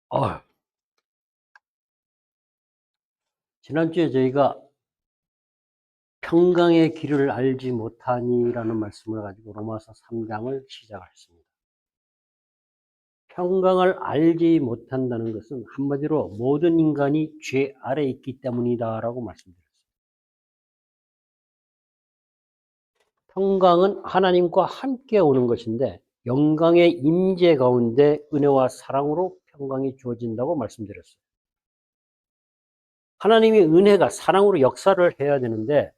어, 지난주에 저희가 평강의 길을 알지 못하니라는 말씀을 가지고 로마서 3장을 시작했습니다. 평강을 알지 못한다는 것은 한마디로 모든 인간이 죄 아래 있기 때문이다라고 말씀드렸습니다. 평강은 하나님과 함께 오는 것인데 영광의 임재 가운데 은혜와 사랑으로 평강이 주어진다고 말씀드렸어요. 하나님의 은혜가 사랑으로 역사를 해야 되는데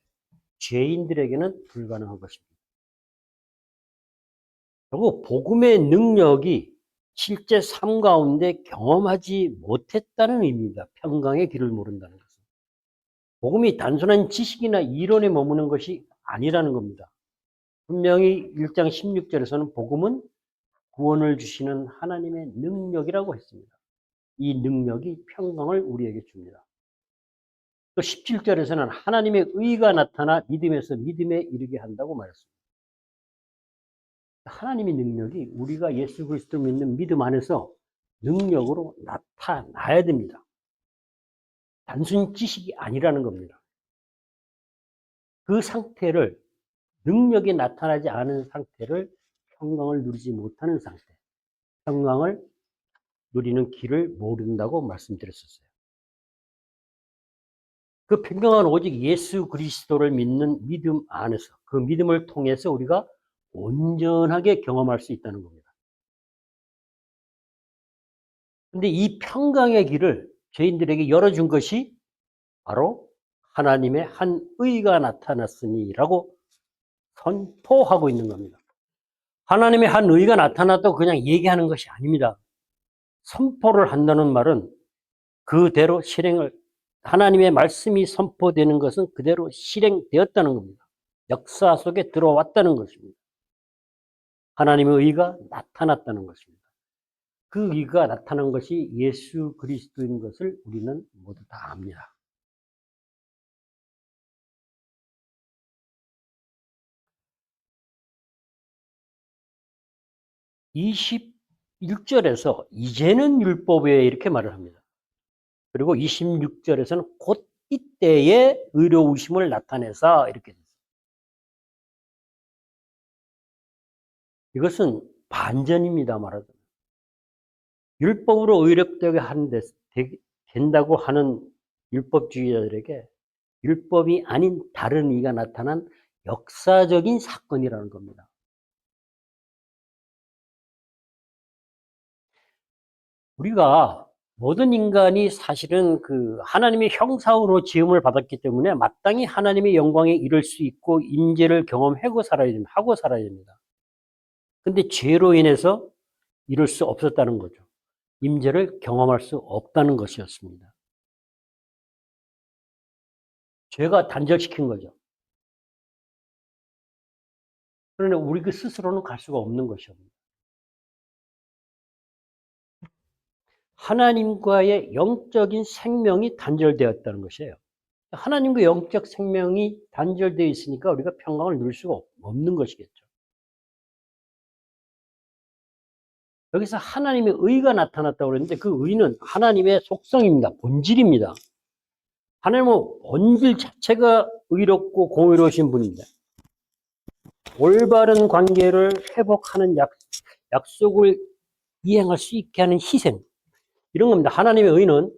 죄인들에게는 불가능한 것입니다. 그리고 복음의 능력이 실제 삶 가운데 경험하지 못했다는 의미입니다. 평강의 길을 모른다는 것은. 복음이 단순한 지식이나 이론에 머무는 것이 아니라는 겁니다. 분명히 1장 16절에서는 복음은 구원을 주시는 하나님의 능력이라고 했습니다. 이 능력이 평강을 우리에게 줍니다. 또 17절에서는 하나님의 의가 나타나 믿음에서 믿음에 이르게 한다고 말했습니다. 하나님의 능력이 우리가 예수 그리스도를 믿는 믿음 안에서 능력으로 나타나야 됩니다. 단순 지식이 아니라는 겁니다. 그 상태를, 능력이 나타나지 않은 상태를 평강을 누리지 못하는 상태, 평강을 누리는 길을 모른다고 말씀드렸었어요. 그 평강은 오직 예수 그리스도를 믿는 믿음 안에서, 그 믿음을 통해서 우리가 온전하게 경험할 수 있다는 겁니다. 근데 이 평강의 길을 죄인들에게 열어준 것이 바로 하나님의 한 의가 나타났으니라고 선포하고 있는 겁니다. 하나님의 한 의가 나타났다고 그냥 얘기하는 것이 아닙니다. 선포를 한다는 말은 그대로 실행을, 하나님의 말씀이 선포되는 것은 그대로 실행되었다는 겁니다. 역사 속에 들어왔다는 것입니다. 하나님의 의가 나타났다는 것입니다. 그 의가 나타난 것이 예수 그리스도인 것을 우리는 모두 다 압니다. (21절에서) 이제는 율법에 이렇게 말을 합니다. 그리고 26절에서는 곧 이때에 의로우심을 나타내사 이렇게 됐어요. 이것은 반전입니다. 말하자면 율법으로 의롭되게 된다고 하는 율법주의자들에게 율법이 아닌 다른 의가 나타난 역사적인 사건이라는 겁니다. 우리가 모든 인간이 사실은 그 하나님의 형상으로 지음을 받았기 때문에 마땅히 하나님의 영광에 이를 수 있고 임재를 경험하고 살아야 됩니다. 근데 죄로 인해서 이룰 수 없었다는 거죠. 임재를 경험할 수 없다는 것이었습니다. 죄가 단절시킨 거죠. 그러나 우리 그 스스로는 갈 수가 없는 것이옵니다. 하나님과의 영적인 생명이 단절되었다는 것이에요. 하나님과 영적 생명이 단절되어 있으니까 우리가 평강을 누릴 수가 없는 것이겠죠. 여기서 하나님의 의가 나타났다고 그랬는데 그 의는 하나님의 속성입니다. 본질입니다. 하나님은 본질 자체가 의롭고 공의로우신 분인데 올바른 관계를 회복하는 약속을 이행할 수 있게 하는 희생, 이런 겁니다. 하나님의 의는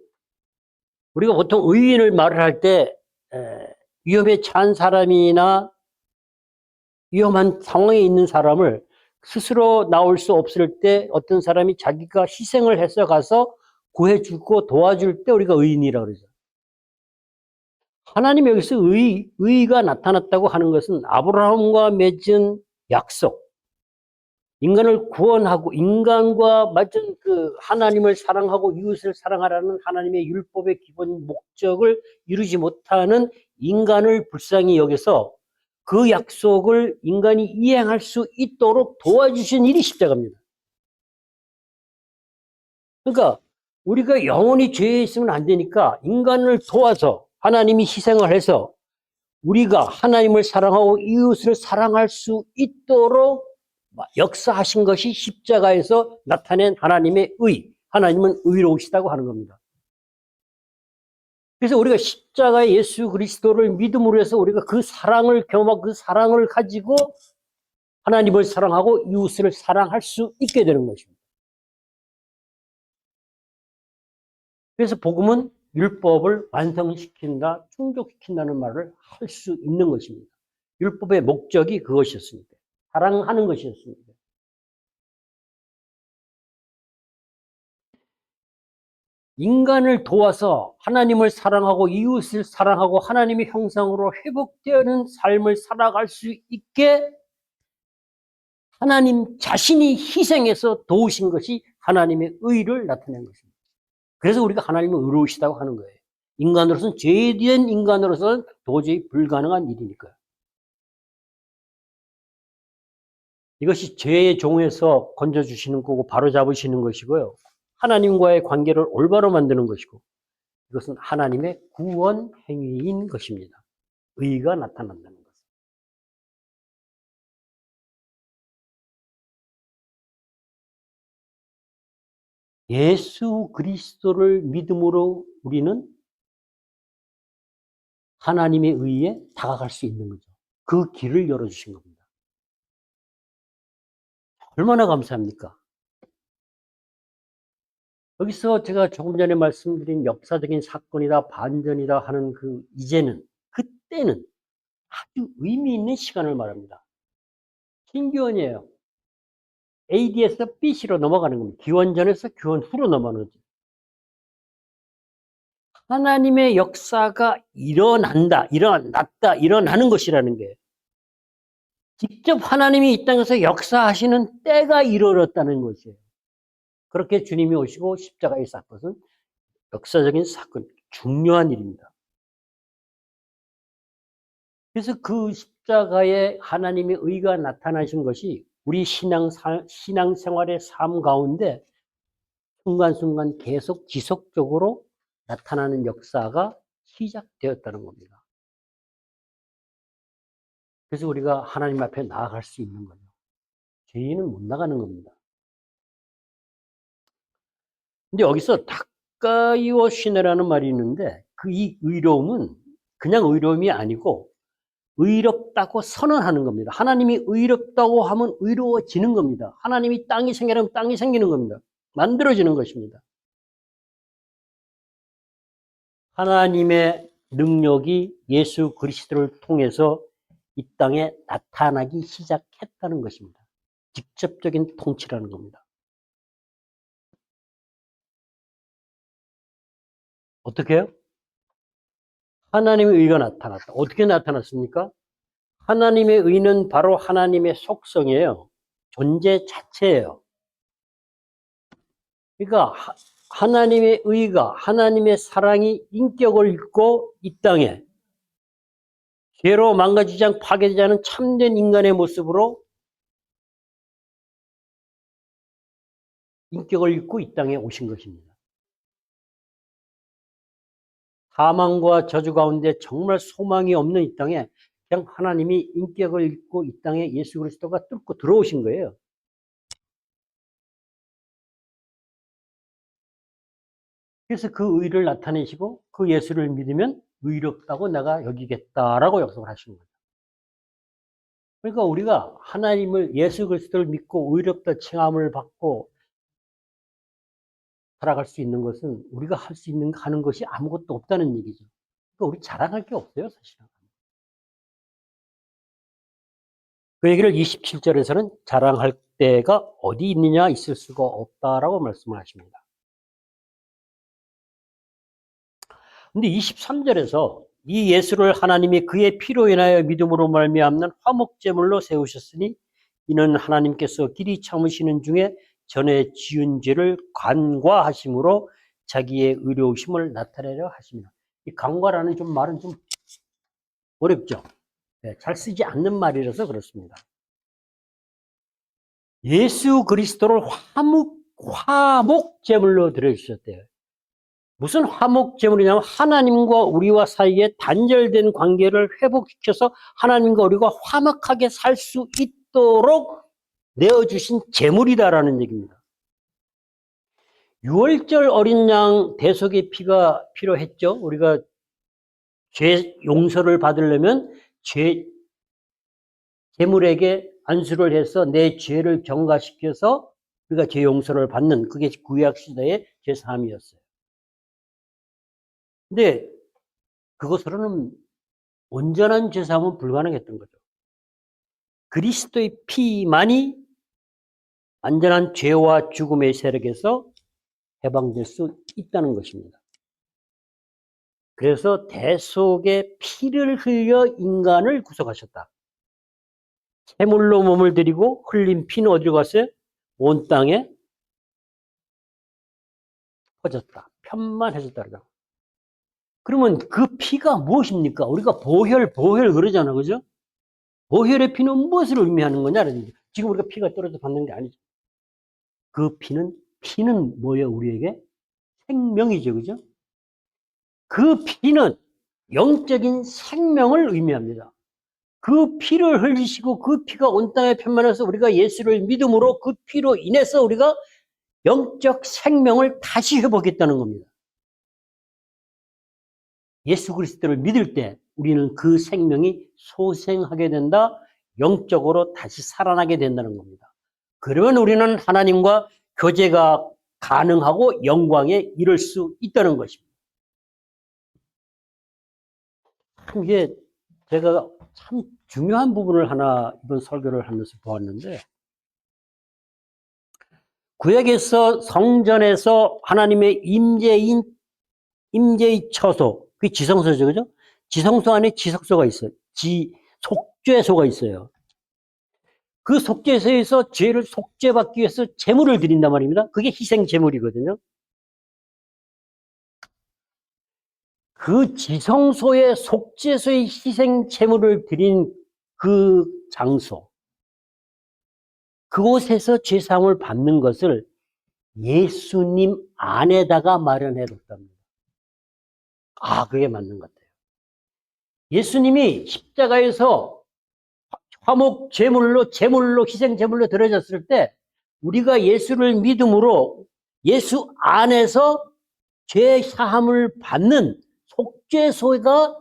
우리가 보통 의인을 말을 할 때 위험에 처한 사람이나 위험한 상황에 있는 사람을 스스로 나올 수 없을 때 어떤 사람이 자기가 희생을 해서 가서 구해주고 도와줄 때 우리가 의인이라고 그러죠. 하나님이 여기서 의가 나타났다고 하는 것은 아브라함과 맺은 약속, 인간을 구원하고 인간과 맞은 그 하나님을 사랑하고 이웃을 사랑하라는 하나님의 율법의 기본 목적을 이루지 못하는 인간을 불쌍히 여겨서 그 약속을 인간이 이행할 수 있도록 도와주신 일이 십자가입니다. 그러니까 우리가 영원히 죄에 있으면 안 되니까 인간을 도와서 하나님이 희생을 해서 우리가 하나님을 사랑하고 이웃을 사랑할 수 있도록 역사하신 것이 십자가에서 나타낸 하나님의 의, 하나님은 의로우시다고 하는 겁니다. 그래서 우리가 십자가의 예수 그리스도를 믿음으로 해서 우리가 그 사랑을 경험하고 그 사랑을 가지고 하나님을 사랑하고 이웃을 사랑할 수 있게 되는 것입니다. 그래서 복음은 율법을 완성시킨다, 충족시킨다는 말을 할 수 있는 것입니다. 율법의 목적이 그것이었습니다. 사랑하는 것이었습니다. 인간을 도와서 하나님을 사랑하고 이웃을 사랑하고 하나님의 형상으로 회복되는 삶을 살아갈 수 있게 하나님 자신이 희생해서 도우신 것이 하나님의 의를 나타낸 것입니다. 그래서 우리가 하나님은 의로우시다고 하는 거예요. 인간으로서는, 죄된 인간으로서는 도저히 불가능한 일이니까요. 이것이 죄의 종에서 건져주시는 거고 바로잡으시는 것이고요. 하나님과의 관계를 올바로 만드는 것이고, 이것은 하나님의 구원 행위인 것입니다. 의가 나타난다는 것. 예수 그리스도를 믿음으로 우리는 하나님의 의에 다가갈 수 있는 거죠. 그 길을 열어주신 겁니다. 얼마나 감사합니까? 여기서 제가 조금 전에 말씀드린 역사적인 사건이다, 반전이다 하는 그 이제는, 그때는 아주 의미 있는 시간을 말합니다. 신기원이에요. AD에서 BC로 넘어가는 겁니다. 기원전에서 기원 후로 넘어가는 거죠. 하나님의 역사가 일어난다, 일어났다, 일어나는 것이라는 게 직접 하나님이 이 땅에서 역사하시는 때가 이르렀다는 것이에요. 그렇게 주님이 오시고 십자가에 산 것은 역사적인 사건, 중요한 일입니다. 그래서 그 십자가에 하나님의 의가 나타나신 것이 우리 신앙생활의 삶 가운데 순간순간 계속 지속적으로 나타나는 역사가 시작되었다는 겁니다. 그래서 우리가 하나님 앞에 나아갈 수 있는 거죠. 죄인은 못 나가는 겁니다. 근데 여기서 닭가이오 시네라는 말이 있는데 이 의로움은 그냥 의로움이 아니고 의롭다고 선언하는 겁니다. 하나님이 의롭다고 하면 의로워지는 겁니다. 하나님이 땅이 생기라면 땅이 생기는 겁니다. 만들어지는 것입니다. 하나님의 능력이 예수 그리스도를 통해서 이 땅에 나타나기 시작했다는 것입니다. 직접적인 통치라는 겁니다. 어떻게 해요? 하나님의 의가 나타났다. 어떻게 나타났습니까? 하나님의 의는 바로 하나님의 속성이에요. 존재 자체예요. 그러니까 하나님의 의가, 하나님의 사랑이 인격을 잃고 이 땅에 죄로 망가지지 않고 파괴되지 않은 참된 인간의 모습으로 인격을 잃고 이 땅에 오신 것입니다. 사망과 저주 가운데 정말 소망이 없는 이 땅에 그냥 하나님이 인격을 잃고 이 땅에 예수 그리스도가 뚫고 들어오신 거예요. 그래서 그 의를 나타내시고 그 예수를 믿으면 의롭다고 내가 여기겠다라고 약속을 하시는 거예요. 그러니까 우리가 하나님을, 예수 그리스도를 믿고 의롭다 칭함을 받고 살아갈 수 있는 것은 우리가 할 수 있는 하는 것이 아무것도 없다는 얘기죠. 그러니까 우리 자랑할 게 없어요, 사실은. 그 얘기를 27절에서는 자랑할 데가 어디 있느냐, 있을 수가 없다라고 말씀을 하십니다. 근데 23절에서 이 예수를 하나님이 그의 피로 인하여 믿음으로 말미암는 화목제물로 세우셨으니 이는 하나님께서 길이 참으시는 중에 전에 지은 죄를 간과하심으로 자기의 의로우심을 나타내려 하십니다. 이 간과라는 말은 좀 어렵죠. 네, 잘 쓰지 않는 말이라서 그렇습니다. 예수 그리스도를 화목제물로 드려주셨대요. 무슨 화목제물이냐면 하나님과 우리와 사이에 단절된 관계를 회복시켜서 하나님과 우리가 화목하게 살 수 있도록 내어주신 제물이다라는 얘기입니다. 유월절 어린 양 대속의 피가 필요했죠. 우리가 죄 용서를 받으려면 제물에게 안수를 해서 내 죄를 경과시켜서 우리가 죄 용서를 받는, 그게 구약 시대의 제사함이었어요. 근데 그것으로는 온전한 제사함은 불가능했던 거죠. 그리스도의 피만이 완전한 죄와 죽음의 세력에서 해방될 수 있다는 것입니다. 그래서 대속의 피를 흘려 인간을 구속하셨다. 제물로 몸을 드리고 흘린 피는 어디로 갔어요? 온 땅에 퍼졌다. 편만해졌다. 그러면 그 피가 무엇입니까? 우리가 보혈 그러잖아, 그죠? 보혈의 피는 무엇을 의미하는 거냐? 지금 우리가 피가 떨어져 받는 게 아니죠. 그 피는 뭐예요, 우리에게? 생명이죠, 그죠? 그 피는 영적인 생명을 의미합니다. 그 피를 흘리시고 그 피가 온 땅에 편만해서 우리가 예수를 믿음으로 그 피로 인해서 우리가 영적 생명을 다시 회복했다는 겁니다. 예수 그리스도를 믿을 때 우리는 그 생명이 소생하게 된다, 영적으로 다시 살아나게 된다는 겁니다. 그러면 우리는 하나님과 교제가 가능하고 영광에 이를 수 있다는 것입니다. 참 이게 제가 참 중요한 부분을 하나 이번 설교를 하면서 보았는데, 구약에서 성전에서 하나님의 임재의 처소, 그게 지성소죠, 그죠? 지성소 안에 지석소가 있어요. 속죄소가 있어요. 그 속죄소에서 죄를 속죄받기 위해서 제물을 드린단 말입니다. 그게 희생 제물이거든요. 그 지성소의 속죄소의 희생 제물을 드린 그 장소, 그곳에서 죄사함을 받는 것을 예수님 안에다가 마련해 뒀답니다. 그게 맞는 것 같아요. 예수님이 십자가에서 화목 제물로 희생 제물로 드려졌을 때 우리가 예수를 믿음으로 예수 안에서 죄 사함을 받는 속죄소가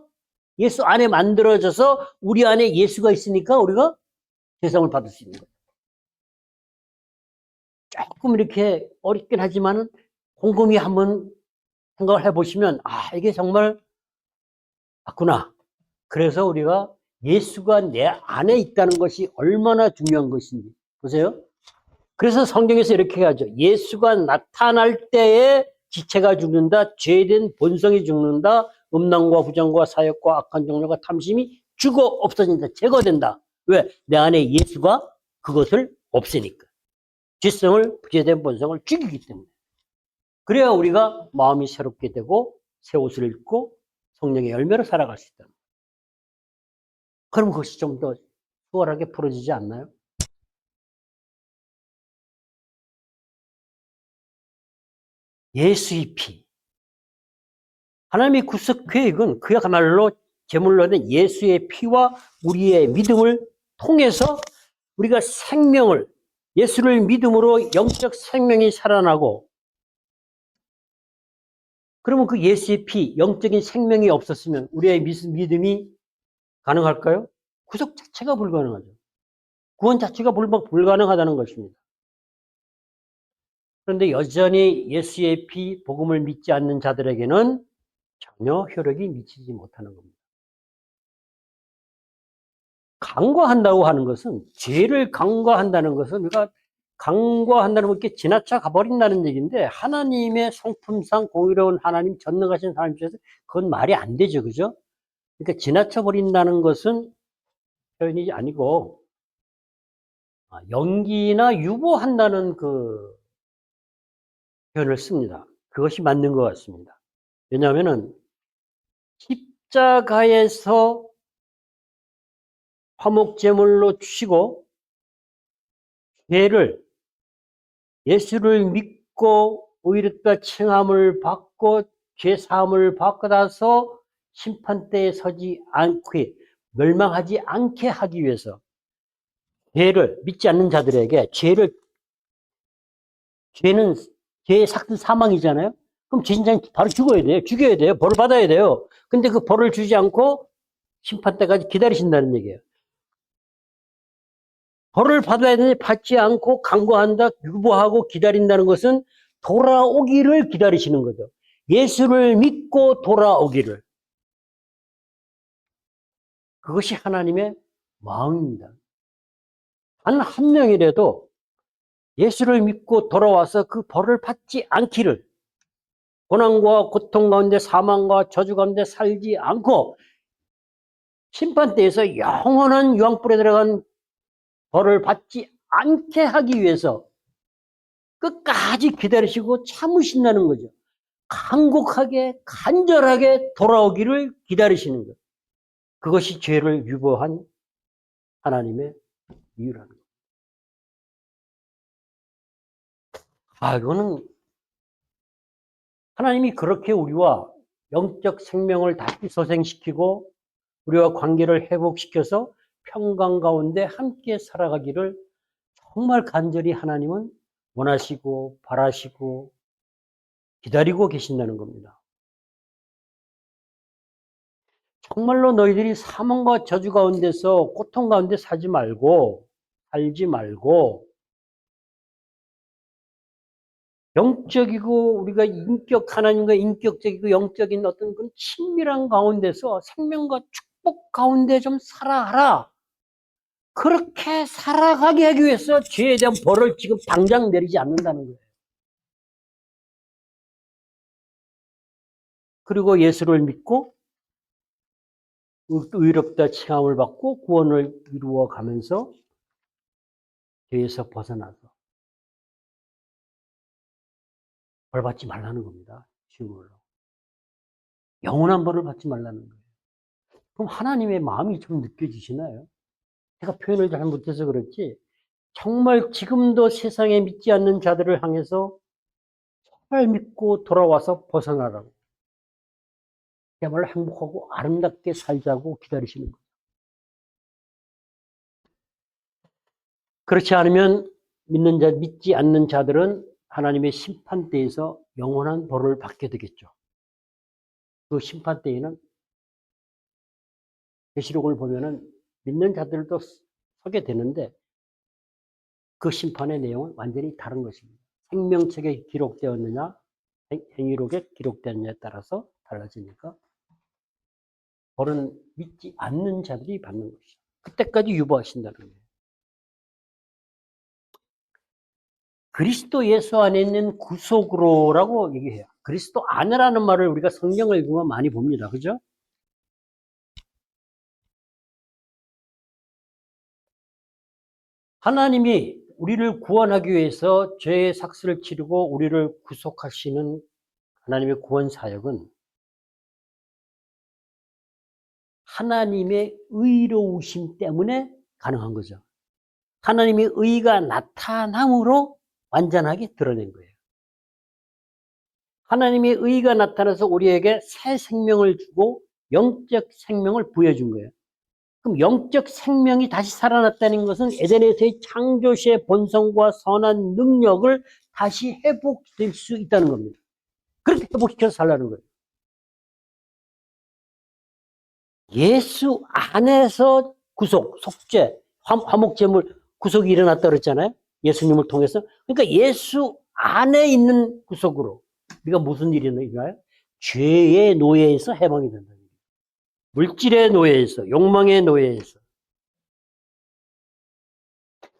예수 안에 만들어져서 우리 안에 예수가 있으니까 우리가 죄 사함을 받을 수 있는 거예요. 조금 이렇게 어렵긴 하지만 곰곰이 한번 생각을 해보시면 이게 정말 맞구나. 그래서 우리가 예수가 내 안에 있다는 것이 얼마나 중요한 것인지 보세요. 그래서 성경에서 이렇게 하죠. 예수가 나타날 때에 지체가 죽는다. 죄된 본성이 죽는다. 음란과 부정과 사욕과 악한 정욕과 탐심이 죽어 없어진다. 제거된다. 왜? 내 안에 예수가 그것을 없애니까. 죄성을, 부재된 본성을 죽이기 때문에. 그래야 우리가 마음이 새롭게 되고 새 옷을 입고 성령의 열매로 살아갈 수 있다. 그럼 그것이 좀 더 수월하게 풀어지지 않나요? 예수의 피. 하나님의 구속 계획은 그야말로 제물로 된 예수의 피와 우리의 믿음을 통해서 우리가 생명을, 예수를 믿음으로 영적 생명이 살아나고, 그러면 그 예수의 피, 영적인 생명이 없었으면 우리의 믿음이 가능할까요? 구속 자체가 불가능하죠. 구원 자체가 불가능하다는 것입니다. 그런데 여전히 예수의 피, 복음을 믿지 않는 자들에게는 전혀 효력이 미치지 못하는 겁니다. 강구한다고 하는 것은, 죄를 강구한다는 것은 우리가 강구한다는 게 지나쳐 가버린다는 얘기인데, 하나님의 성품상 공의로운 하나님, 전능하신 하나님 중에서 그건 말이 안 되죠, 그죠? 그러니까 지나쳐 버린다는 것은 표현이 아니고, 연기나 유보한다는 그 표현을 씁니다. 그것이 맞는 것 같습니다. 왜냐하면은 십자가에서 화목제물로 주시고 죄를, 예수를 믿고 의롭다 칭함을 받고 죄사함을 받아서 심판대에 서지 않게, 멸망하지 않게 하기 위해서 죄를 믿지 않는 자들에게 죄는 죄의 삭은 사망이잖아요. 그럼 죄인자는 바로 죽어야 돼요. 죽여야 돼요. 벌을 받아야 돼요. 근데 그 벌을 주지 않고 심판 때까지 기다리신다는 얘기예요. 벌을 받아야 되는데 받지 않고 간구한다, 유보하고 기다린다는 것은 돌아오기를 기다리시는 거죠. 예수를 믿고 돌아오기를. 그것이 하나님의 마음입니다. 단 한 명이라도 예수를 믿고 돌아와서 그 벌을 받지 않기를, 고난과 고통 가운데 사망과 저주 가운데 살지 않고 심판대에서 영원한 유황불에 들어간 벌을 받지 않게 하기 위해서 끝까지 기다리시고 참으신다는 거죠. 간곡하게 간절하게 돌아오기를 기다리시는 것. 그것이 죄를 유보한 하나님의 이유라는 거예요. 이거는 하나님이 그렇게 우리와 영적 생명을 다시 소생시키고 우리와 관계를 회복시켜서 평강 가운데 함께 살아가기를 정말 간절히 하나님은 원하시고 바라시고 기다리고 계신다는 겁니다. 정말로 너희들이 사망과 저주 가운데서 고통 가운데 살지 말고 영적이고 우리가 하나님과 인격적이고 영적인 어떤 그런 친밀한 가운데서 생명과 축복 가운데 좀 살아가라. 그렇게 살아가게 하기 위해서 죄에 대한 벌을 지금 당장 내리지 않는다는 거예요. 그리고 예수를 믿고 의롭다 칭함을 받고 구원을 이루어 가면서 죄에서 벗어나서 벌 받지 말라는 겁니다. 쉬운 걸로. 영원한 벌을 받지 말라는 거예요. 그럼 하나님의 마음이 좀 느껴지시나요? 제가 표현을 잘 못해서 그렇지 정말 지금도 세상에 믿지 않는 자들을 향해서 정말 믿고 돌아와서 벗어나라고. 그야말로 행복하고 아름답게 살자고 기다리시는 거예요. 그렇지 않으면 믿지 않는 자들은 하나님의 심판대에서 영원한 벌을 받게 되겠죠. 그 심판대에는 계시록을 보면은 믿는 자들도 서게 되는데 그 심판의 내용은 완전히 다른 것입니다. 생명책에 기록되었느냐, 행위록에 기록되었느냐에 따라서 달라지니까 벌은 믿지 않는 자들이 받는 것이죠. 그때까지 유보하신다는 거예요. 그리스도 예수 안에 있는 구속으로라고 얘기해요. 그리스도 안에라는 말을 우리가 성경을 읽으면 많이 봅니다. 그죠? 하나님이 우리를 구원하기 위해서 죄의 삭스를 치르고 우리를 구속하시는 하나님의 구원 사역은 하나님의 의로우심 때문에 가능한 거죠. 하나님의 의가 나타남으로 완전하게 드러낸 거예요. 하나님의 의가 나타나서 우리에게 새 생명을 주고 영적 생명을 부여준 거예요. 그럼 영적 생명이 다시 살아났다는 것은 에덴에서의 창조시의 본성과 선한 능력을 다시 회복될 수 있다는 겁니다. 그렇게 회복시켜서 살라는 거예요. 예수 안에서 구속, 속죄, 화목제물 구속이 일어났다 그랬잖아요. 예수님을 통해서. 그러니까 예수 안에 있는 구속으로 우리가 무슨 일이 일어나요? 죄의 노예에서 해방이 된다. 물질의 노예에서, 욕망의 노예에서,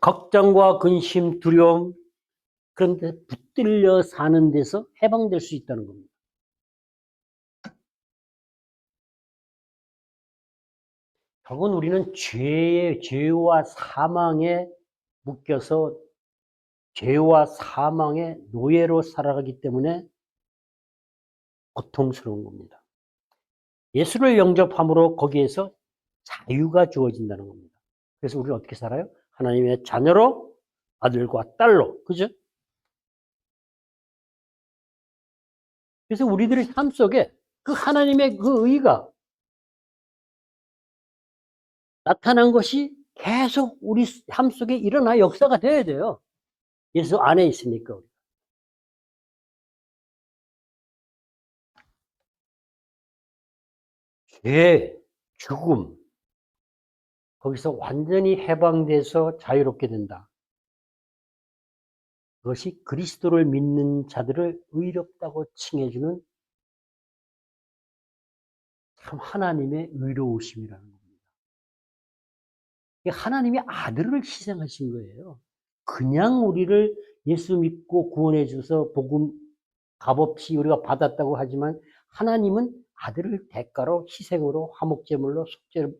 걱정과 근심, 두려움, 그런데 붙들려 사는 데서 해방될 수 있다는 겁니다. 결국은 우리는 죄와 사망에 묶여서 죄와 사망의 노예로 살아가기 때문에 고통스러운 겁니다. 예수를 영접함으로 거기에서 자유가 주어진다는 겁니다. 그래서 우리는 어떻게 살아요? 하나님의 자녀로, 아들과 딸로, 그죠? 그래서 우리들의 삶 속에 그 하나님의 그 의가 나타난 것이 계속 우리 삶 속에 일어나 역사가 돼야 돼요. 예수 안에 있으니까. 죄, 죽음, 거기서 완전히 해방돼서 자유롭게 된다. 그것이 그리스도를 믿는 자들을 의롭다고 칭해주는 참 하나님의 의로우심이라는 겁니다. 하나님이 아들을 희생하신 거예요. 그냥 우리를 예수 믿고 구원해 주셔서 복음 값없이 우리가 받았다고 하지만 하나님은 아들을 대가로 희생으로 화목제물로 속죄를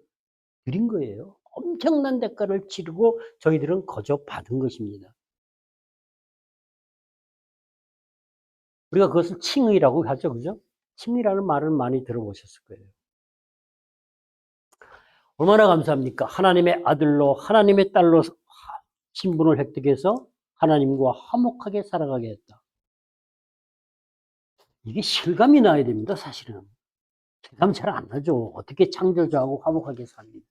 드린 거예요. 엄청난 대가를 치르고 저희들은 거저 받은 것입니다. 우리가 그것을 칭의라고 하죠. 그죠? 칭의라는 말을 많이 들어보셨을 거예요. 얼마나 감사합니까? 하나님의 아들로 하나님의 딸로 신분을 획득해서 하나님과 화목하게 살아가게 했다. 이게 실감이 나야 됩니다. 사실은. 실감 잘 안 나죠. 어떻게 창조주하고 화목하게 살리.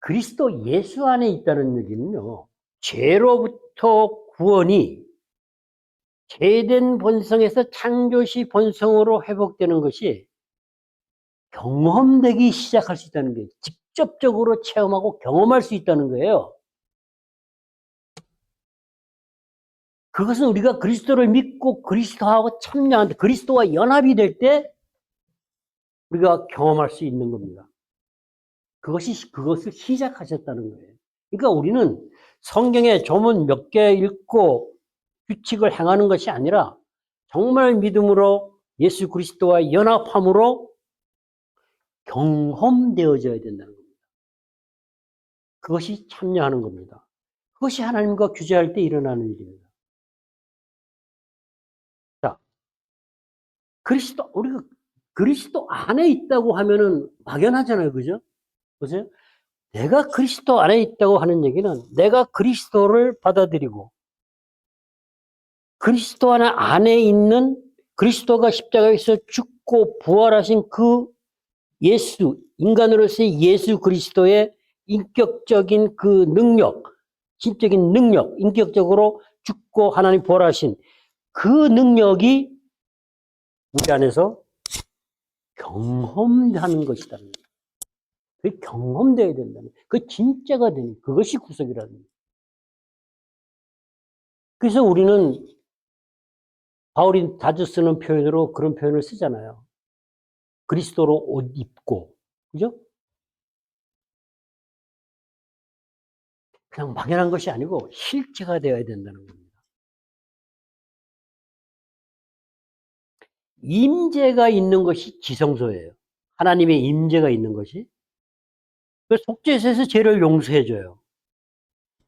그리스도 예수 안에 있다는 얘기는요. 죄로부터 구원이 죄된 본성에서 창조시 본성으로 회복되는 것이 경험되기 시작할 수 있다는 거예요. 직접적으로 체험하고 경험할 수 있다는 거예요. 그것은 우리가 그리스도를 믿고 그리스도하고 참여한다. 그리스도와 연합이 될 때 우리가 경험할 수 있는 겁니다. 그것을 시작하셨다는 거예요. 그러니까 우리는 성경의 조문 몇 개 읽고 규칙을 행하는 것이 아니라 정말 믿음으로 예수 그리스도와 연합함으로 경험되어져야 된다는 겁니다. 그것이 참여하는 겁니다. 그것이 하나님과 교제할 때 일어나는 일입니다. 자, 우리가 그리스도 안에 있다고 하면은 막연하잖아요. 그죠? 보세요. 내가 그리스도 안에 있다고 하는 얘기는 내가 그리스도를 받아들이고 그리스도 안에 있는 그리스도가 십자가에서 죽고 부활하신 그 예수, 인간으로서의 예수 그리스도의 인격적인 그 능력, 신적인 능력, 인격적으로 죽고 하나님 부활하신 그 능력이 우리 안에서 경험하는 것이라는 거예요. 그게 경험되어야 된다는 거예요. 그 진짜가 되는 그것이 구속이라는 거예요. 그래서 우리는 바울이 자주 쓰는 표현으로 그런 표현을 쓰잖아요. 그리스도로 옷 입고, 그죠? 그냥 막연한 것이 아니고 실제가 되어야 된다는 겁니다. 임재가 있는 것이 지성소예요. 하나님의 임재가 있는 것이. 그래서 속죄에서 죄를 용서해줘요.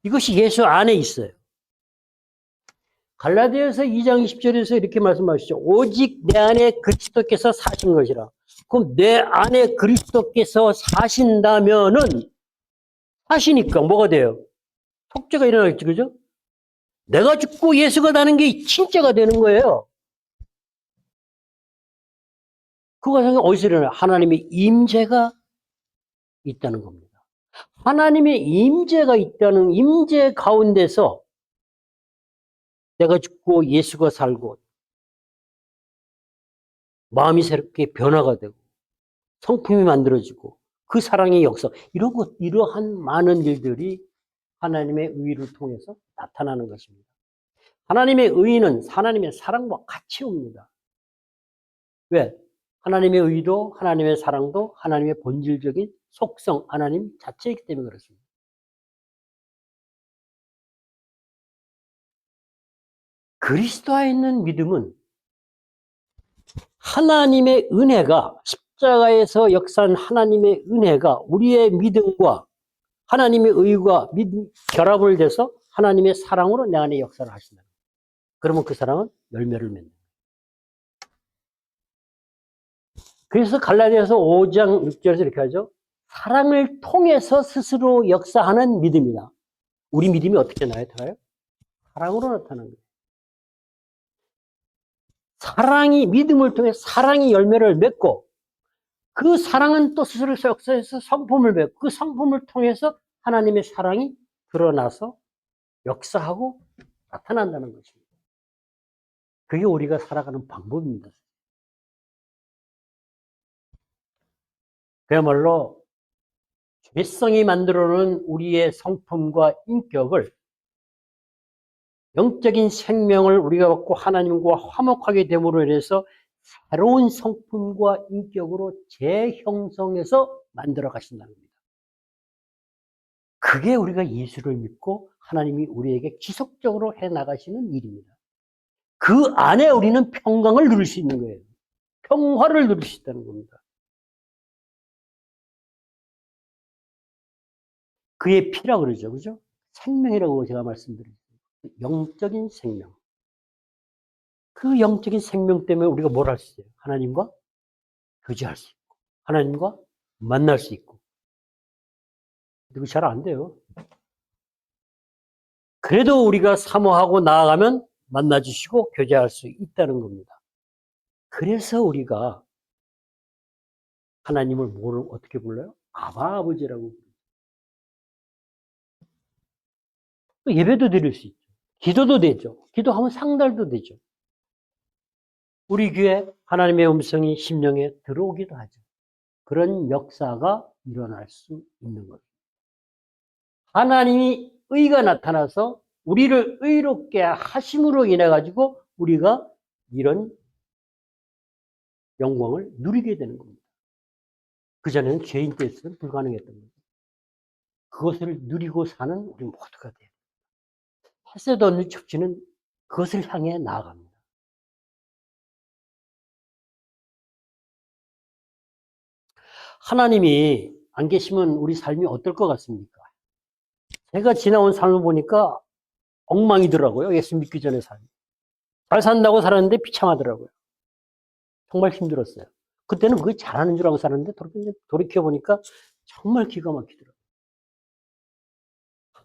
이것이 예수 안에 있어요. 갈라디아서 2장 20절에서 이렇게 말씀하시죠. 오직 내 안에 그리스도께서 사신 것이라. 그럼 내 안에 그리스도께서 사신다면은 사시니까 뭐가 돼요? 속죄가 일어나겠지, 그죠? 내가 죽고 예수가 나는 게 진짜가 되는 거예요. 그 과정이 어디서 일어나요? 하나님의 임재가 있다는 겁니다. 하나님의 임재가 있다는 임재 가운데서 내가 죽고 예수가 살고 마음이 새롭게 변화가 되고 성품이 만들어지고 그 사랑의 역사 이러한 많은 일들이 하나님의 의를 통해서 나타나는 것입니다. 하나님의 의는 하나님의 사랑과 같이 옵니다. 왜? 하나님의 의도 하나님의 사랑도 하나님의 본질적인 속성 하나님 자체이기 때문에 그렇습니다. 그리스도에 있는 믿음은 하나님의 은혜가 십자가에서 역사한 하나님의 은혜가 우리의 믿음과 하나님의 의가 결합을 돼서 하나님의 사랑으로 내 안에 역사를 하신다. 그러면 그 사랑은 열매를 맺는 거예요. 그래서 갈라디아서 5장 6절에서 이렇게 하죠. 사랑을 통해서 스스로 역사하는 믿음이다. 우리 믿음이 어떻게 나타나요? 사랑으로 나타나는 거예요. 사랑이 믿음을 통해 사랑이 열매를 맺고 그 사랑은 또 스스로 역사해서 성품을 맺고 그 성품을 통해서 하나님의 사랑이 드러나서 역사하고 나타난다는 것입니다. 그게 우리가 살아가는 방법입니다. 그야말로 죄성이 만들어놓은 우리의 성품과 인격을 영적인 생명을 우리가 갖고 하나님과 화목하게 됨으로 인해서 새로운 성품과 인격으로 재형성해서 만들어 가신다는 겁니다. 그게 우리가 예수를 믿고 하나님이 우리에게 지속적으로 해 나가시는 일입니다. 그 안에 우리는 평강을 누릴 수 있는 거예요. 평화를 누릴 수 있다는 겁니다. 그의 피라고 그러죠. 그죠? 생명이라고 제가 말씀드렸어요. 영적인 생명. 그 영적인 생명 때문에 우리가 뭘 할 수 있어요? 하나님과 교제할 수 있고, 하나님과 만날 수 있고. 그거 잘 안 돼요. 그래도 우리가 사모하고 나아가면 만나주시고 교제할 수 있다는 겁니다. 그래서 우리가 하나님을 어떻게 불러요? 아바 아버지라고. 또 예배도 드릴 수 있죠. 기도도 되죠. 기도하면 상달도 되죠. 우리 귀에 하나님의 음성이 심령에 들어오기도 하죠. 그런 역사가 일어날 수 있는 거죠. 하나님이 의가 나타나서 우리를 의롭게 하심으로 인해 가지고 우리가 이런 영광을 누리게 되는 겁니다. 그전에는 죄인 때였으면 불가능했던 거죠. 그것을 누리고 사는 우리 모두가 돼요. 햇새도 없는 척지는 그것을 향해 나아갑니다. 하나님이 안 계시면 우리 삶이 어떨 것 같습니까? 제가 지나온 삶을 보니까 엉망이더라고요. 예수 믿기 전의 삶. 잘 산다고 살았는데 비참하더라고요. 정말 힘들었어요. 그때는 그게 잘하는 줄 알고 살았는데 돌이켜보니까 정말 기가 막히더라고요.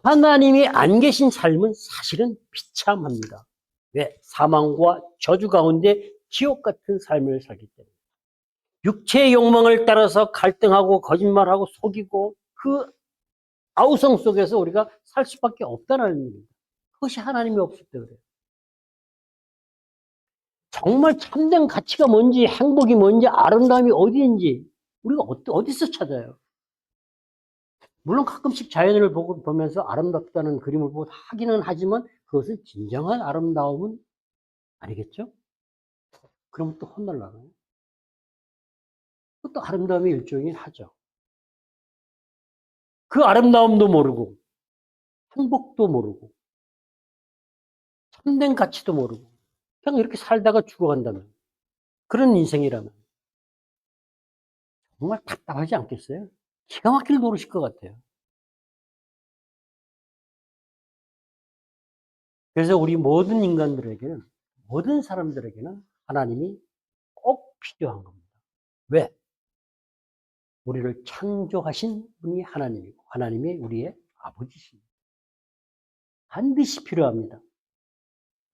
하나님이 안 계신 삶은 사실은 비참합니다. 왜? 사망과 저주 가운데 지옥 같은 삶을 살기 때문에. 육체의 욕망을 따라서 갈등하고 거짓말하고 속이고 그 아우성 속에서 우리가 살 수밖에 없다는 얘기입니다. 그것이 하나님이 없을 때 그래요. 정말 참된 가치가 뭔지, 행복이 뭔지, 아름다움이 어디인지 우리가 어디서 찾아요? 물론 가끔씩 자연을 보면서 아름답다는 그림을 보고 하기는 하지만 그것은 진정한 아름다움은 아니겠죠? 그러면 또 혼날라나요? 그것도 아름다움의 일종이긴 하죠. 그 아름다움도 모르고 행복도 모르고 참된 가치도 모르고 그냥 이렇게 살다가 죽어간다면, 그런 인생이라면 정말 답답하지 않겠어요? 기가 막힐 노릇일 것 같아요. 그래서 우리 모든 인간들에게는, 모든 사람들에게는 하나님이 꼭 필요한 겁니다. 왜? 우리를 창조하신 분이 하나님이고 하나님이 우리의 아버지십니다. 반드시 필요합니다.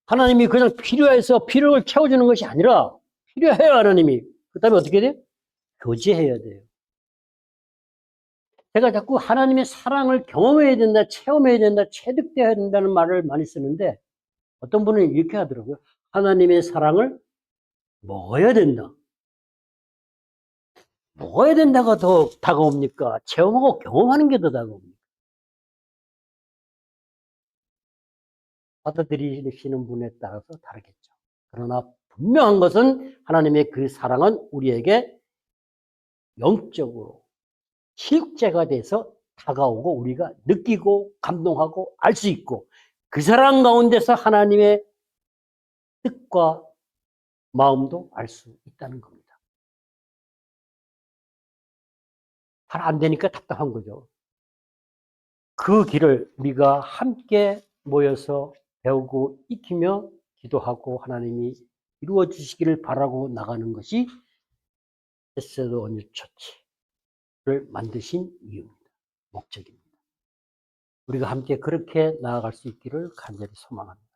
하나님이 그냥 필요해서 필요를 채워주는 것이 아니라 필요해요, 하나님이. 그 다음에 어떻게 돼요? 교제해야 돼요. 제가 자꾸 하나님의 사랑을 경험해야 된다, 체험해야 된다, 체득돼야 된다는 말을 많이 쓰는데 어떤 분은 이렇게 하더라고요. 하나님의 사랑을 먹어야 된다. 먹어야 된다가 더 다가옵니까? 체험하고 경험하는 게 더 다가옵니까? 받아들이시는 분에 따라서 다르겠죠. 그러나 분명한 것은 하나님의 그 사랑은 우리에게 영적으로 실제가 돼서 다가오고 우리가 느끼고 감동하고 알 수 있고 그 사랑 가운데서 하나님의 뜻과 마음도 알 수 있다는 겁니다. 잘 안 되니까 답답한 거죠. 그 길을 우리가 함께 모여서 배우고 익히며 기도하고 하나님이 이루어 주시기를 바라고 나가는 것이 햇새드 온유처치를 만드신 이유입니다. 목적입니다. 우리가 함께 그렇게 나아갈 수 있기를 간절히 소망합니다.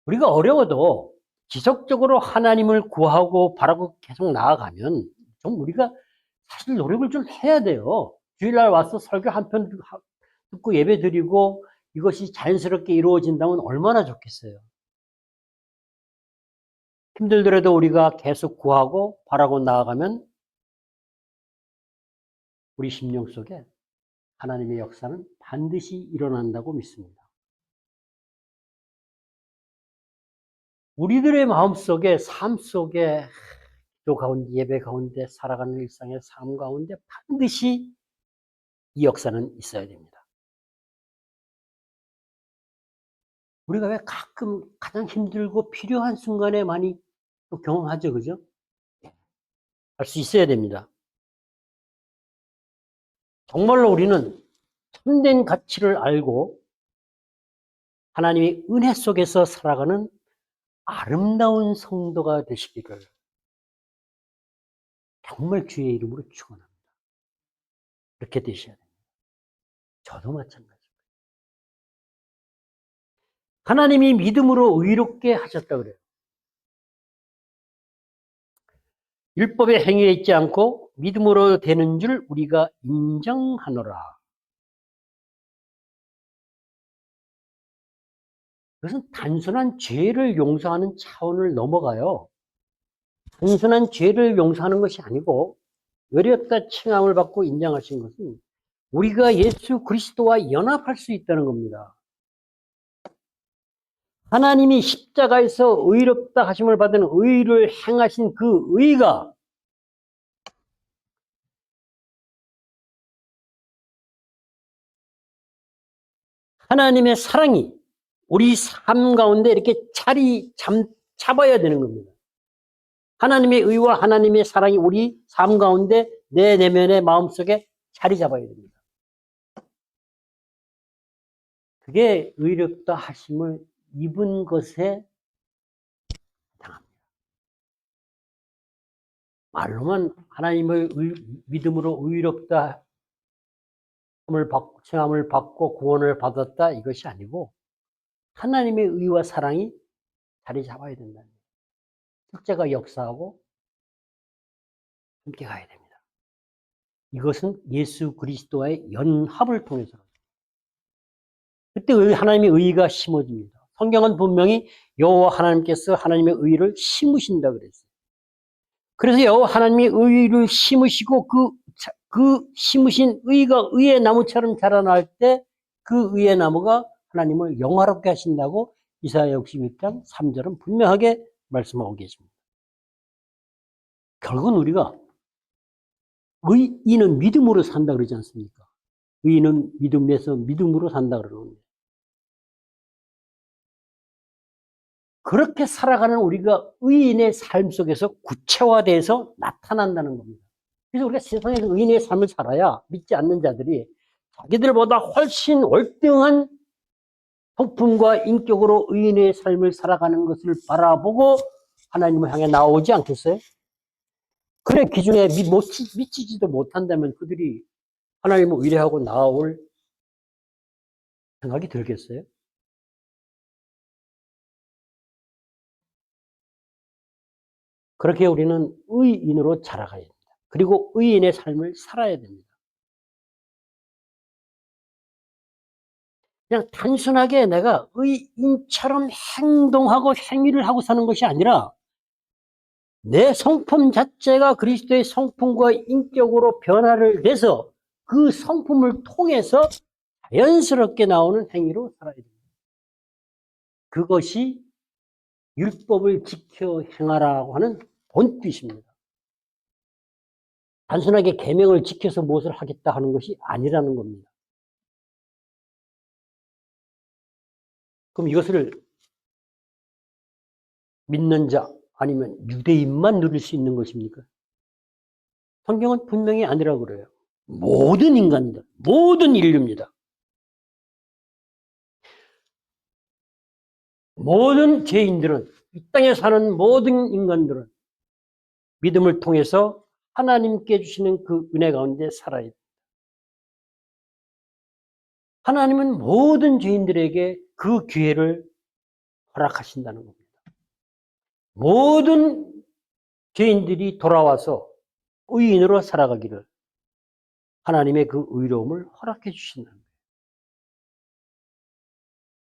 우리가 어려워도 지속적으로 하나님을 구하고 바라고 계속 나아가면 좀 우리가 사실 노력을 좀 해야 돼요. 주일날 와서 설교 한 편 듣고 예배 드리고 이것이 자연스럽게 이루어진다면 얼마나 좋겠어요. 힘들더라도 우리가 계속 구하고 바라고 나아가면 우리 심령 속에 하나님의 역사는 반드시 일어난다고 믿습니다. 우리들의 마음속에 삶 속에 기도 가운데 예배 가운데 살아가는 일상의 삶 가운데 반드시 이 역사는 있어야 됩니다. 우리가 왜 가끔 가장 힘들고 필요한 순간에 많이 또 경험하죠, 그죠? 할 수 있어야 됩니다. 정말로 우리는 참된 가치를 알고 하나님의 은혜 속에서 살아가는 아름다운 성도가 되시기를 정말 주의 이름으로 축원합니다. 그렇게 되셔야 됩니다. 저도 마찬가지입니다. 하나님이 믿음으로 의롭게 하셨다 그래요. 율법의 행위에 있지 않고 믿음으로 되는 줄 우리가 인정하노라. 그것은 단순한 죄를 용서하는 차원을 넘어가요. 단순한 죄를 용서하는 것이 아니고 의롭다 칭함을 받고 인정하신 것은 우리가 예수 그리스도와 연합할 수 있다는 겁니다. 하나님이 십자가에서 의롭다 하심을 받은 의를 행하신 그 의가 하나님의 사랑이 우리 삶 가운데 이렇게 자리 잡아야 되는 겁니다. 하나님의 의와 하나님의 사랑이 우리 삶 가운데 내 내면의 마음속에 자리 잡아야 됩니다. 그게 의롭다 하심을 입은 것에 해당합니다. 말로만 하나님의 믿음으로 의롭다 칭함을 받고 구원을 받았다 이것이 아니고 하나님의 의와 사랑이 자리 잡아야 된다는 거예요. 실제가 역사하고 함께 가야 됩니다. 이것은 예수 그리스도와의 연합을 통해서 그때 하나님의 의가 심어집니다. 성경은 분명히 여호와 하나님께서 하나님의 의를 심으신다 그랬어요. 그래서 여호와 하나님의 의를 심으시고 그 심으신 의가 의의 나무처럼 자라날 때 그 의의 나무가 하나님을 영화롭게 하신다고 이사야 61장 3절은 분명하게 말씀하고 계십니다. 결국은 우리가 의인은 믿음으로 산다 그러지 않습니까? 의인은 믿음에서 믿음으로 산다 그러는데 그렇게 살아가는 우리가 의인의 삶 속에서 구체화돼서 나타난다는 겁니다. 그래서 우리가 세상에서 의인의 삶을 살아야 믿지 않는 자들이 자기들보다 훨씬 월등한 성품과 인격으로 의인의 삶을 살아가는 것을 바라보고 하나님을 향해 나오지 않겠어요? 그래 기준에 미치지도 못한다면 그들이 하나님을 의뢰하고 나올 생각이 들겠어요? 그렇게 우리는 의인으로 자라가야 됩니다. 그리고 의인의 삶을 살아야 됩니다. 그냥 단순하게 내가 의인처럼 행동하고 행위를 하고 사는 것이 아니라 내 성품 자체가 그리스도의 성품과 인격으로 변화를 돼서 그 성품을 통해서 자연스럽게 나오는 행위로 살아야 됩니다. 그것이 율법을 지켜 행하라고 하는 본뜻입니다. 단순하게 계명을 지켜서 무엇을 하겠다 하는 것이 아니라는 겁니다. 그럼 이것을 믿는 자 아니면 유대인만 누릴 수 있는 것입니까? 성경은 분명히 아니라고 그래요. 모든 인간들, 모든 인류입니다. 모든 죄인들은, 이 땅에 사는 모든 인간들은 믿음을 통해서 하나님께 주시는 그 은혜 가운데 살아야 됩니다. 하나님은 모든 죄인들에게 그 기회를 허락하신다는 겁니다. 모든 죄인들이 돌아와서 의인으로 살아가기를 하나님의 그 의로움을 허락해 주신다는 거예요.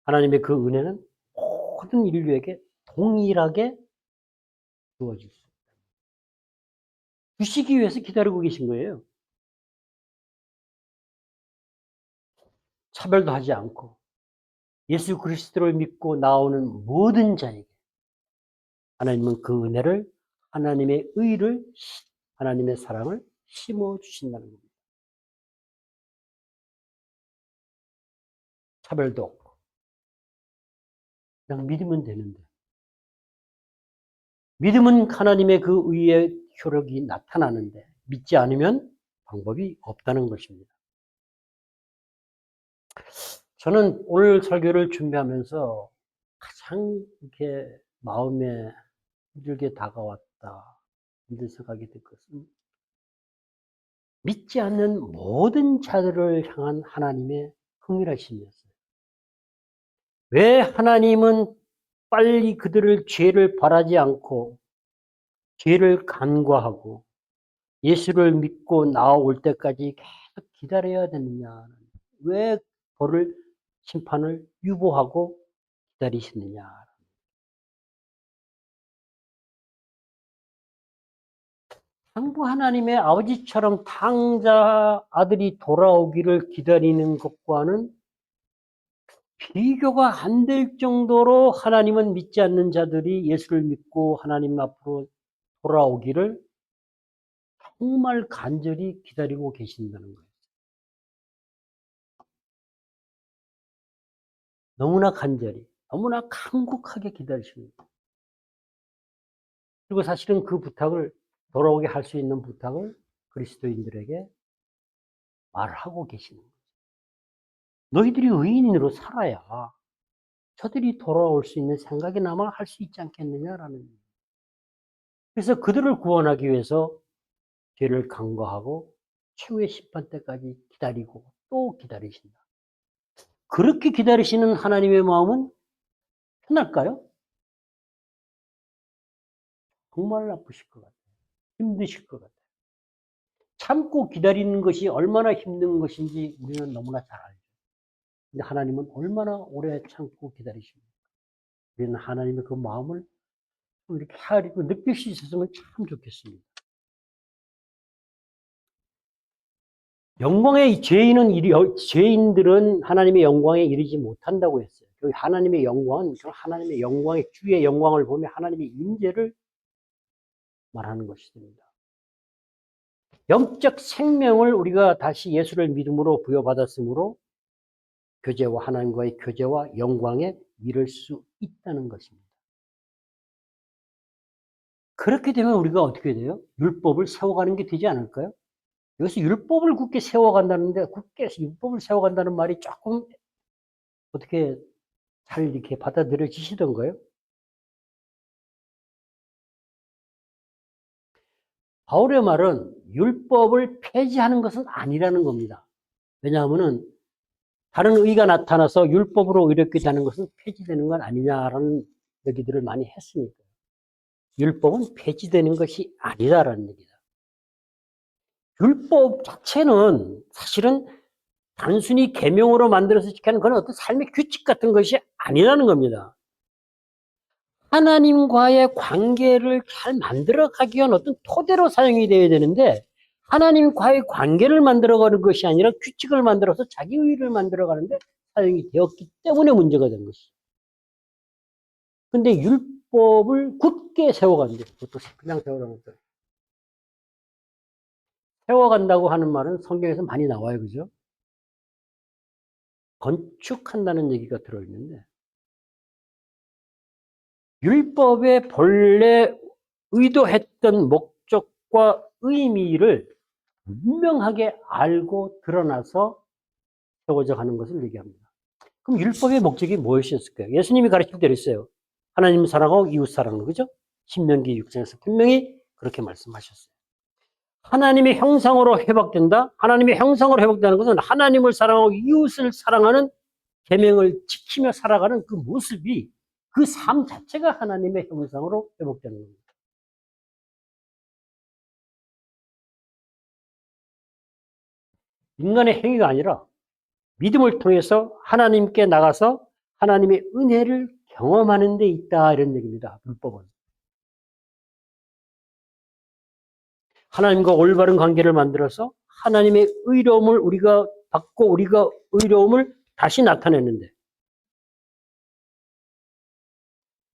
하나님의 그 은혜는 모든 인류에게 동일하게 주어질 수 있다. 주시기 위해서 기다리고 계신 거예요. 차별도 하지 않고 예수 그리스도를 믿고 나오는 모든 자에게 하나님은 그 은혜를, 하나님의 의를, 하나님의 사랑을 심어 주신다는 겁니다. 차별도 없고 그냥 믿으면 되는데, 믿음은 하나님의 그 의의 효력이 나타나는데 믿지 않으면 방법이 없다는 것입니다. 저는 오늘 설교를 준비하면서 가장 이렇게 마음에 힘들게 다가왔다, 이런 생각이 들 것은 믿지 않는 모든 자들을 향한 하나님의 긍휼하심이었어요. 왜 하나님은 빨리 그들을 죄를 바라지 않고 죄를 간과하고 예수를 믿고 나올 때까지 계속 기다려야 되느냐? 왜 벌을, 심판을 유보하고 기다리시느냐? 성부 하나님의 아버지처럼 탕자 아들이 돌아오기를 기다리는 것과는 비교가 안 될 정도로 하나님은 믿지 않는 자들이 예수를 믿고 하나님 앞으로 돌아오기를 정말 간절히 기다리고 계신다는 거예요. 너무나 간절히, 너무나 간곡하게 기다리십니다. 그리고 사실은 그 부탁을, 돌아오게 할 수 있는 부탁을 그리스도인들에게 말하고 계시는 거예요. 너희들이 의인으로 살아야 저들이 돌아올 수 있는 생각이나마 할 수 있지 않겠느냐라는 거예요. 그래서 그들을 구원하기 위해서 죄를 간과하고 최후의 심판 때까지 기다리고 또 기다리신다. 그렇게 기다리시는 하나님의 마음은 편할까요? 정말 아프실 것 같아요. 힘드실 것 같아요. 참고 기다리는 것이 얼마나 힘든 것인지 우리는 너무나 잘 알죠. 근데 하나님은 얼마나 오래 참고 기다리십니까? 우리는 하나님의 그 마음을 이렇게 헤아리고 느낄 수 있었으면 참 좋겠습니다. 영광의 죄인들은 하나님의 영광에 이르지 못한다고 했어요. 하나님의 영광은 하나님의 영광의 주의 영광을 보며 하나님의 임재를 말하는 것입니다. 영적 생명을 우리가 다시 예수를 믿음으로 부여받았으므로 교제와 하나님과의 교제와 영광에 이를 수 있다는 것입니다. 그렇게 되면 우리가 어떻게 돼요? 율법을 세워가는 게 되지 않을까요? 여기서 율법을 굳게 세워간다는데, 굳게 율법을 세워간다는 말이 조금 어떻게 잘 이렇게 받아들여지시던가요? 바울의 말은 율법을 폐지하는 것은 아니라는 겁니다. 왜냐하면은 다른 의가 나타나서 율법으로 의롭게 되는 것은 폐지되는 건 아니냐라는 얘기들을 많이 했으니까. 율법은 폐지되는 것이 아니다라는 얘기다. 율법 자체는 사실은 단순히 계명으로 만들어서 지키는 그런 어떤 삶의 규칙 같은 것이 아니라는 겁니다. 하나님과의 관계를 잘 만들어가기 위한 어떤 토대로 사용이 되어야 되는데, 하나님과의 관계를 만들어가는 것이 아니라 규칙을 만들어서 자기 의를 만들어가는데 사용이 되었기 때문에 문제가 된 것이죠. 근데 율법을 굳게 세워간대. 그것도 그냥 세워가는 거예요. 세워간다고 하는 말은 성경에서 많이 나와요. 그죠? 건축한다는 얘기가 들어있는데, 율법의 본래 의도했던 목적과 의미를 분명하게 알고 드러나서 세워져 가는 것을 얘기합니다. 그럼 율법의 목적이 무엇이었을까요? 예수님이 가르칠 대로 있어요. 하나님 사랑하고 이웃 사랑하는, 그죠? 신명기 6장에서 분명히 그렇게 말씀하셨어요. 하나님의 형상으로 회복된다? 하나님의 형상으로 회복되는 것은 하나님을 사랑하고 이웃을 사랑하는 계명을 지키며 살아가는 그 모습이, 그 삶 자체가 하나님의 형상으로 회복되는 겁니다. 인간의 행위가 아니라 믿음을 통해서 하나님께 나가서 하나님의 은혜를 경험하는 데 있다 이런 얘기입니다. 율법은. 하나님과 올바른 관계를 만들어서 하나님의 의로움을 우리가 받고 우리가 의로움을 다시 나타내는데,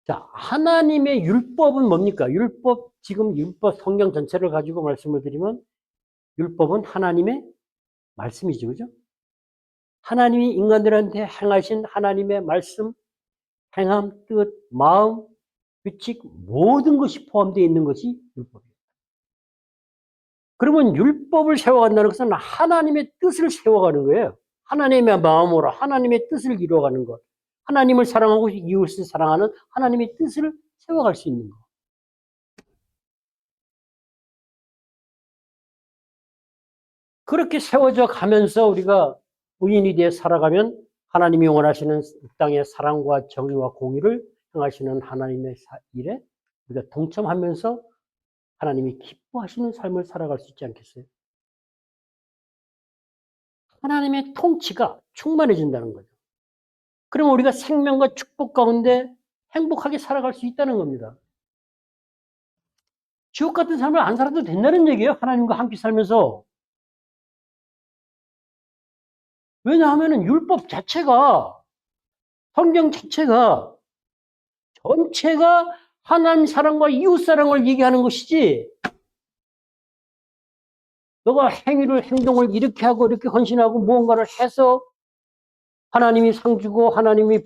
자, 하나님의 율법은 뭡니까? 율법, 지금 율법 성경 전체를 가지고 말씀을 드리면 율법은 하나님의 말씀이죠. 그죠? 하나님이 인간들한테 행하신 하나님의 말씀, 행함, 뜻, 마음, 규칙, 모든 것이 포함되어 있는 것이 율법이에요. 그러면 율법을 세워간다는 것은 하나님의 뜻을 세워가는 거예요. 하나님의 마음으로 하나님의 뜻을 이루어가는 것. 하나님을 사랑하고 이웃을 사랑하는 하나님의 뜻을 세워갈 수 있는 것. 그렇게 세워져 가면서 우리가 의인이 되어 살아가면 하나님이 원하시는 이 땅의 사랑과 정의와 공의를 행하시는 하나님의 일에 우리가 동참하면서 하나님이 기뻐하시는 삶을 살아갈 수 있지 않겠어요? 하나님의 통치가 충만해진다는 거죠. 그러면 우리가 생명과 축복 가운데 행복하게 살아갈 수 있다는 겁니다. 지옥 같은 삶을 안 살아도 된다는 얘기예요. 하나님과 함께 살면서. 왜냐하면 율법 자체가, 성경 자체가 전체가 하나님 사랑과 이웃 사랑을 얘기하는 것이지, 너가 행동을 이렇게 하고 이렇게 헌신하고 무언가를 해서 하나님이 상 주고 하나님이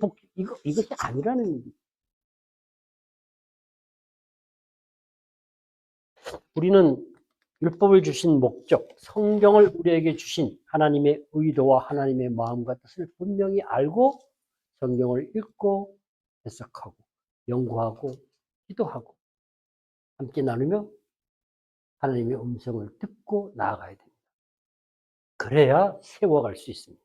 이것이 아니라는 얘기. 우리는 율법을 주신 목적, 성경을 우리에게 주신 하나님의 의도와 하나님의 마음과 뜻을 분명히 알고 성경을 읽고 해석하고 연구하고 기도하고 함께 나누며 하나님의 음성을 듣고 나아가야 됩니다. 그래야 세워갈 수 있습니다.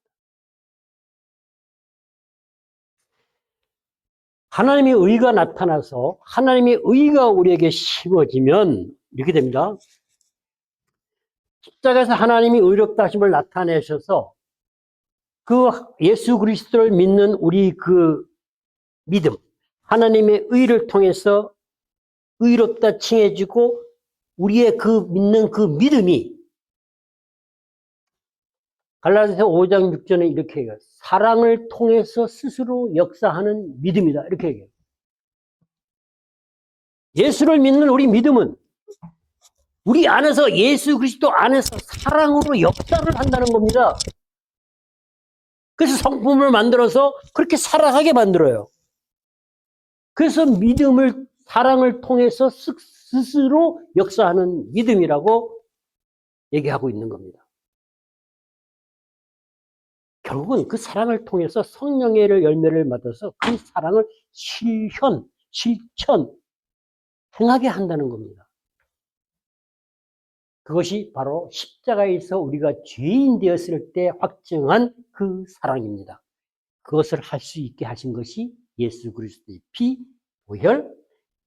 하나님의 의가 나타나서 하나님의 의가 우리에게 심어지면 이렇게 됩니다. 십자가에서 하나님이 의롭다 하심을 나타내셔서 그 예수 그리스도를 믿는 우리 그 믿음, 하나님의 의를 통해서 의롭다 칭해지고 우리의 그 믿는 그 믿음이 갈라디아서 5장 6절에 이렇게 얘기해요. 사랑을 통해서 스스로 역사하는 믿음이다. 이렇게 얘기해요. 예수를 믿는 우리 믿음은 우리 안에서 예수 그리스도 안에서 사랑으로 역사를 한다는 겁니다. 그래서 성품을 만들어서 그렇게 살아가게 만들어요. 그래서 믿음을 사랑을 통해서 스스로 역사하는 믿음이라고 얘기하고 있는 겁니다. 결국은 그 사랑을 통해서 성령의 열매를 받아서 그 사랑을 실천, 행하게 한다는 겁니다. 그것이 바로 십자가에서 우리가 죄인 되었을 때 확증한 그 사랑입니다. 그것을 할 수 있게 하신 것이 예수 그리스도의 피, 보혈,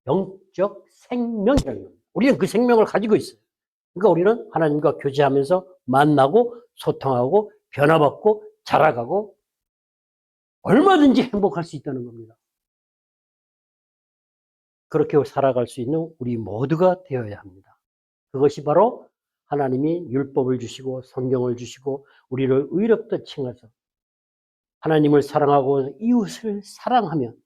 영적 생명이라는 겁니다. 우리는 그 생명을 가지고 있어요. 그러니까 우리는 하나님과 교제하면서 만나고 소통하고 변화받고 자라가고 얼마든지 행복할 수 있다는 겁니다. 그렇게 살아갈 수 있는 우리 모두가 되어야 합니다. 그것이 바로 하나님이 율법을 주시고 성경을 주시고 우리를 의롭다 칭하셔서 하나님을 사랑하고 이웃을 사랑하면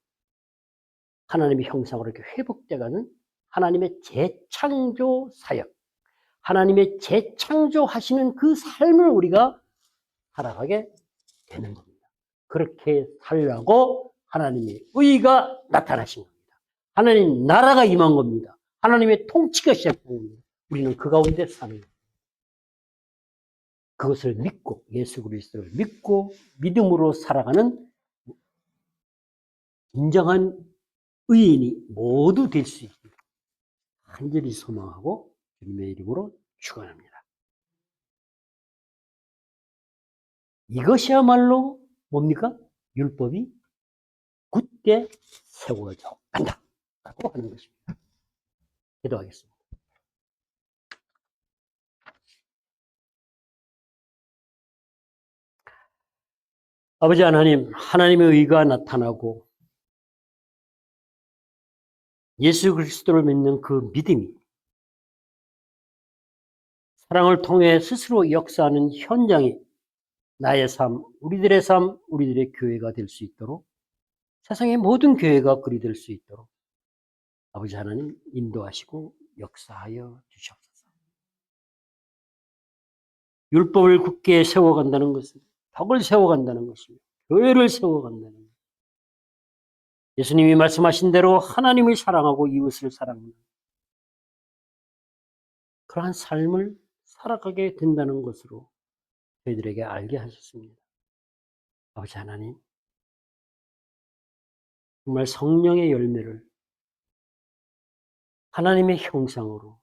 하나님의 형상으로 이렇게 회복돼가는 하나님의 재창조 사역, 하나님의 재창조하시는 그 삶을 우리가 살아가게 되는 겁니다. 그렇게 살라고 하나님의 의가 나타나신 겁니다. 하나님 나라가 임한 겁니다. 하나님의 통치가 시작된 겁니다. 우리는 그 가운데 사는 겁니다. 그것을 믿고 예수 그리스도를 믿고 믿음으로 살아가는 인정한 의인이 모두 될 수 있기를 간절히 소망하고 주님의 이름으로 축원합니다. 이것이야말로 뭡니까? 율법이 굳게 세워져 간다라고 하는 것입니다. 기도하겠습니다. 아버지 하나님, 하나님의 의가 나타나고 예수 그리스도를 믿는 그 믿음이 사랑을 통해 스스로 역사하는 현장이 나의 삶, 우리들의 삶, 우리들의 교회가 될 수 있도록 세상의 모든 교회가 그리 될 수 있도록 아버지 하나님 인도하시고 역사하여 주시옵소서. 율법을 굳게 세워간다는 것은 덕을 세워간다는 것이며 교회를 세워간다는 것. 예수님이 말씀하신 대로 하나님을 사랑하고 이웃을 사랑하는 그러한 삶을 살아가게 된다는 것으로 저희들에게 알게 하셨습니다. 아버지 하나님, 정말 성령의 열매를 하나님의 형상으로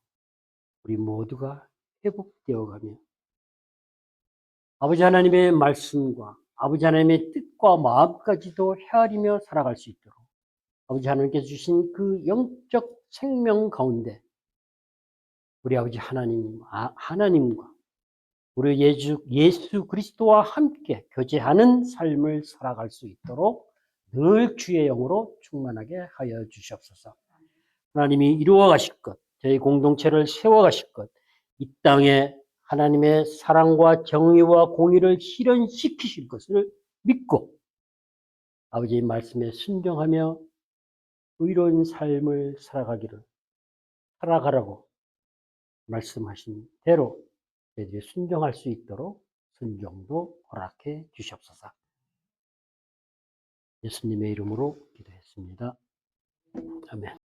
우리 모두가 회복되어가며 아버지 하나님의 말씀과 아버지 하나님의 뜻과 마음까지도 헤아리며 살아갈 수 있도록 아버지 하나님께서 주신 그 영적 생명 가운데 우리 아버지 하나님과 우리 예수 그리스도와 함께 교제하는 삶을 살아갈 수 있도록 늘 주의 영으로 충만하게 하여 주시옵소서. 하나님이 이루어 가실 것, 저희 공동체를 세워 가실 것, 이 땅에 하나님의 사랑과 정의와 공의를 실현시키실 것을 믿고 아버지의 말씀에 순종하며 의로운 삶을 살아가라고 말씀하신 대로 저희들이 순종할 수 있도록 순종도 허락해 주시옵소서. 예수님의 이름으로 기도했습니다. 아멘.